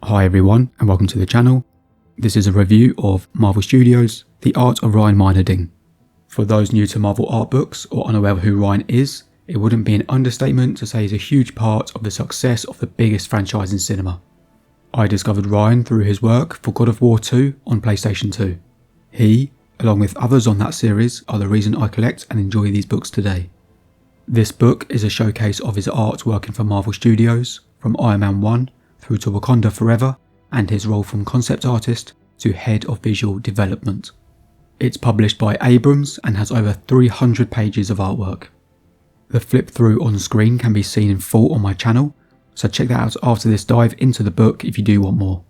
Hi everyone and welcome to the channel. This is a review of Marvel Studios' The Art of Ryan Meinerding. For those new to Marvel art books or unaware of who Ryan is, it wouldn't be an understatement to say he's a huge part of the success of the biggest franchise in cinema. I discovered Ryan through his work for God of War 2 on PlayStation 2. He, along with others on that series, are the reason I collect and enjoy these books today. This book is a showcase of his art working for Marvel Studios, from Iron Man 1 through to Wakanda Forever, and his role from concept artist to head of visual development. It's published by Abrams and has over 300 pages of artwork. The flip through on screen can be seen in full on my channel, so check that out after this dive into the book if you do want more.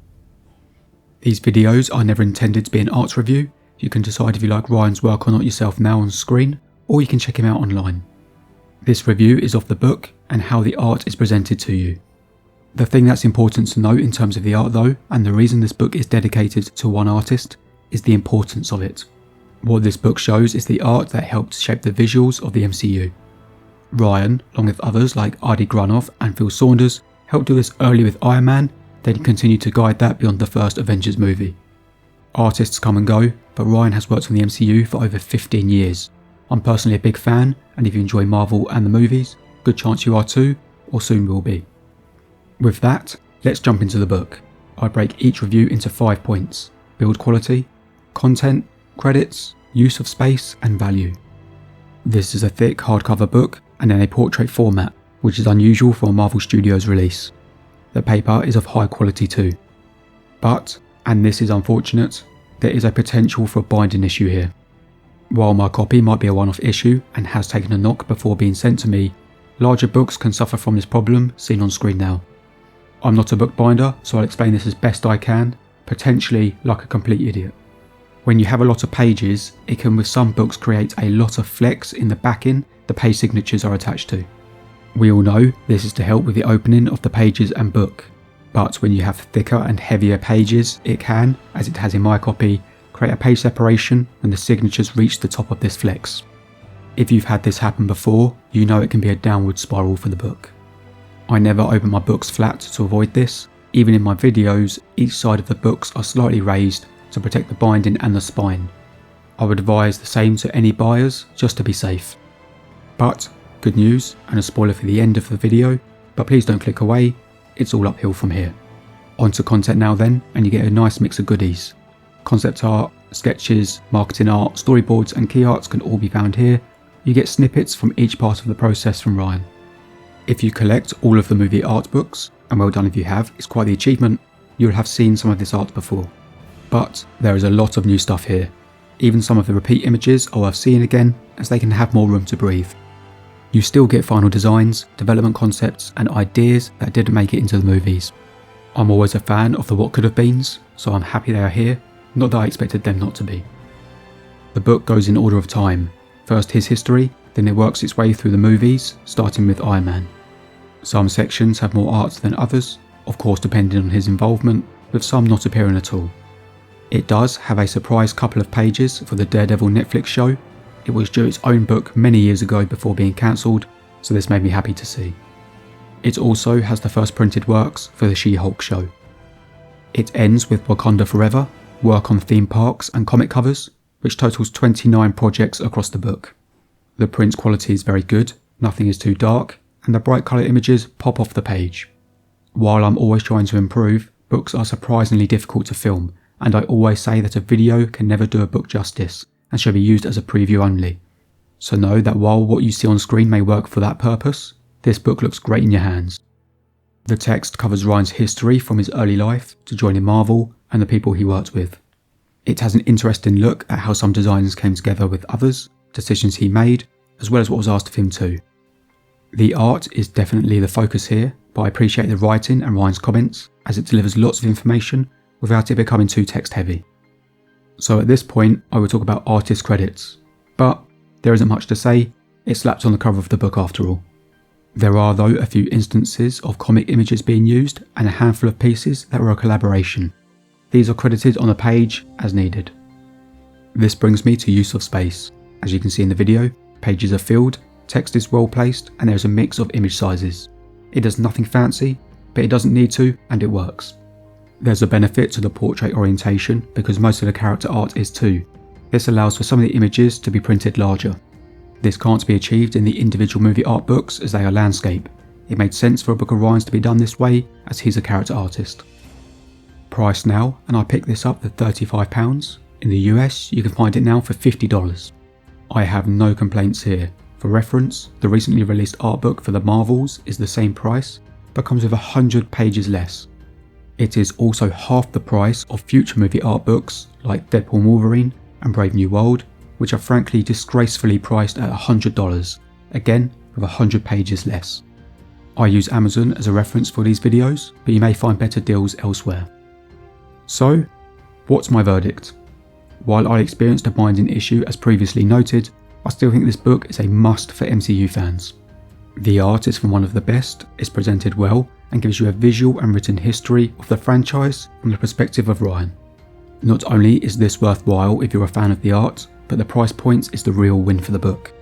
These videos are never intended to be an art review. You can decide if you like Ryan's work or not yourself now on screen, or you can check him out online. This review is of the book and how the art is presented to you. The thing that's important to note in terms of the art though, and the reason this book is dedicated to one artist, is the importance of it. What this book shows is the art that helped shape the visuals of the MCU. Ryan, along with others like Adi Granoff and Phil Saunders, helped do this early with Iron Man, then continued to guide that beyond the first Avengers movie. Artists come and go, but Ryan has worked on the MCU for over 15 years. I'm personally a big fan, and if you enjoy Marvel and the movies, good chance you are too, or soon will be. With that, let's jump into the book. I break each review into 5 points: build quality, content, credits, use of space, and value. This is a thick hardcover book and in a portrait format, which is unusual for a Marvel Studios release. The paper is of high quality too. But, and this is unfortunate, there is a potential for a binding issue here. While my copy might be a one-off issue and has taken a knock before being sent to me, larger books can suffer from this problem seen on screen now. I'm not a bookbinder, so I'll explain this as best I can, potentially like a complete idiot. When you have a lot of pages, it can with some books create a lot of flex in the backing the page signatures are attached to. We all know this is to help with the opening of the pages and book, but when you have thicker and heavier pages, it can, as it has in my copy, create a page separation when the signatures reach the top of this flex. If you've had this happen before, you know it can be a downward spiral for the book. I never open my books flat to avoid this. Even in my videos, each side of the books are slightly raised to protect the binding and the spine. I would advise the same to any buyers, just to be safe. But, good news, and a spoiler for the end of the video, but please don't click away, it's all uphill from here. Onto content now then, and you get a nice mix of goodies. Concept art, sketches, marketing art, storyboards and key arts can all be found here. You get snippets from each part of the process from Ryan. If you collect all of the movie art books, and well done if you have, it's quite the achievement, you'll have seen some of this art before. But there is a lot of new stuff here. Even some of the repeat images are worth seeing again, as they can have more room to breathe. You still get final designs, development concepts and ideas that didn't make it into the movies. I'm always a fan of the what could have beens, so I'm happy they are here, not that I expected them not to be. The book goes in order of time. First his history, then it works its way through the movies, starting with Iron Man. Some sections have more art than others, of course depending on his involvement, with some not appearing at all. It does have a surprise couple of pages for the Daredevil Netflix show. It was due its own book many years ago before being cancelled, so this made me happy to see. It also has the first printed works for the She-Hulk show. It ends with Wakanda Forever, work on theme parks and comic covers, which totals 29 projects across the book. The print quality is very good, nothing is too dark, and the bright colour images pop off the page. While I'm always trying to improve, books are surprisingly difficult to film, and I always say that a video can never do a book justice, and should be used as a preview only. So know that while what you see on screen may work for that purpose, this book looks great in your hands. The text covers Ryan's history from his early life to joining Marvel and the people he worked with. It has an interesting look at how some designs came together with others, decisions he made, as well as what was asked of him too. The art is definitely the focus here, but I appreciate the writing and Ryan's comments, as it delivers lots of information without it becoming too text heavy. So at this point I will talk about artist credits, but there isn't much to say, it's slapped on the cover of the book after all. There are though a few instances of comic images being used and a handful of pieces that were a collaboration. These are credited on the page as needed. This brings me to use of space. As you can see in the video, pages are filled, text is well placed, and there is a mix of image sizes. It does nothing fancy, but it doesn't need to, and it works. There's a benefit to the portrait orientation because most of the character art is too. This allows for some of the images to be printed larger. This can't be achieved in the individual movie art books as they are landscape. It made sense for a book of Ryan's to be done this way as he's a character artist. Price now, and I picked this up for £35. In the US, you can find it now for $50. I have no complaints here. For reference, the recently released art book for the Marvels is the same price, but comes with 100 pages less. It is also half the price of future movie art books like Deadpool and Wolverine and Brave New World, which are frankly disgracefully priced at $100, again with 100 pages less. I use Amazon as a reference for these videos, but you may find better deals elsewhere. So, what's my verdict? While I experienced a binding issue as previously noted, I still think this book is a must for MCU fans. The art is from one of the best, is presented well, and gives you a visual and written history of the franchise from the perspective of Ryan. Not only is this worthwhile if you're a fan of the art, but the price point is the real win for the book.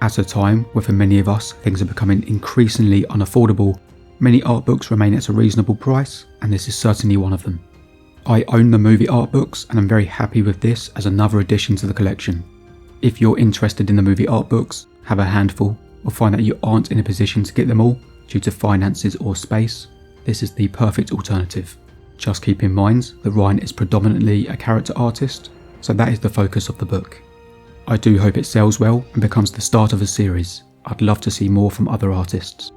At a time where for many of us things are becoming increasingly unaffordable, many art books remain at a reasonable price, and this is certainly one of them. I own the movie art books and I'm very happy with this as another addition to the collection. If you're interested in the movie art books, have a handful, or find that you aren't in a position to get them all due to finances or space, this is the perfect alternative. Just keep in mind that Ryan is predominantly a character artist, so that is the focus of the book. I do hope it sells well and becomes the start of a series. I'd love to see more from other artists.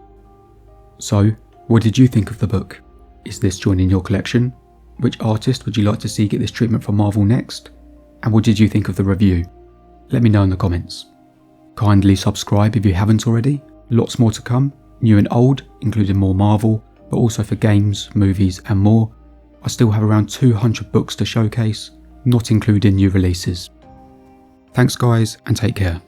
So, what did you think of the book? Is this joining your collection? Which artist would you like to see get this treatment from Marvel next? And what did you think of the review? Let me know in the comments. Kindly subscribe if you haven't already. Lots more to come, new and old, including more Marvel, but also for games, movies and more. I still have around 200 books to showcase, not including new releases. Thanks guys, and take care.